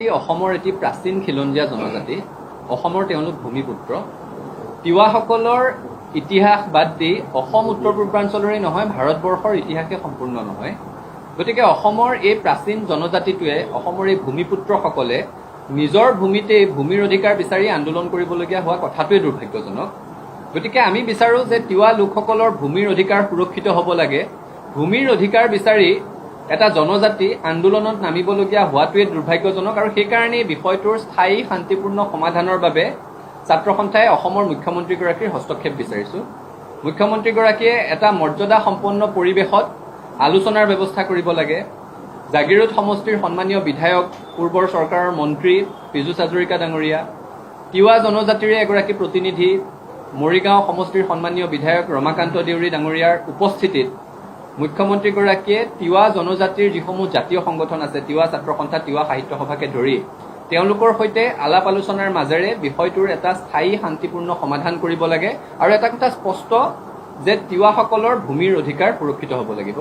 অসমৰ এটি প্ৰাচীন খিলঞ্জীয়া জনজাতি অসমৰ তেওঁলোক ভূমিপুত্ৰ তিৱাসকলৰ ইতিহাস বাদ দি অসম উত্তৰ পূৰ্বাঞ্চলৰে নহয় ভাৰতবৰ্ষৰ ইতিহাসে সম্পূৰ্ণ নহয় গতিকে অসমৰ এই প্ৰাচীন জনজাতিটোৱে অসমৰ এই ভূমিপুত্ৰসকলে নিজৰ ভূমিতে ভূমিৰ অধিকাৰ বিচাৰি আন্দোলন কৰিবলগীয়া হোৱা কথাটোৱে দুৰ্ভাগ্যজনক গতিকে আমি বিচাৰো যে তিৱা লোকসকলৰ ভূমিৰ অধিকাৰ সুৰক্ষিত হ'ব লাগে ভূমিৰ অধিকাৰ বিচাৰি এটা জনজাতি আন্দোলনত নামিবলগীয়া হোৱাটোৱে দুৰ্ভাগ্যজনক আৰু সেইকাৰণে বিষয়টোৰ স্থায়ী শান্তিপূৰ্ণ সমাধানৰ বাবে ছাত্ৰ সন্থাই অসমৰ মুখ্যমন্ত্ৰীগৰাকীৰ হস্তক্ষেপ বিচাৰিছো মুখ্যমন্ত্ৰীগৰাকীয়ে এটা মৰ্যাদা সম্পন্ন পৰিৱেশত আলোচনাৰ ব্যৱস্থা কৰিব লাগে জাগিৰোড সমষ্টিৰ সন্মানীয় বিধায়ক পূৰ্বৰ চৰকাৰৰ মন্ত্ৰী পীযুষ হাজৰিকা ডাঙৰীয়া তিৱা জনজাতিৰে এগৰাকী প্ৰতিনিধি মৰিগাঁও সমষ্টিৰ সন্মানীয় বিধায়ক ৰমাকান্ত দেউৰী ডাঙৰীয়াৰ উপস্থিতিত মুখ্যমন্ত্ৰীগৰাকীয়ে তিৱা জনজাতিৰ যিসমূহ জাতীয় সংগঠন আছে তিৱা ছাত্ৰ সন্থা তিৱা সাহিত্য সভাকে ধৰি তেওঁলোকৰ সৈতে আলাপ আলোচনাৰ মাজেৰে বিষয়টোৰ এটা স্থায়ী শান্তিপূৰ্ণ সমাধান কৰিব লাগে আৰু এটা কথা স্পষ্ট যে তিৱাসকলৰ ভূমিৰ অধিকাৰ সুৰক্ষিত হ'ব লাগিব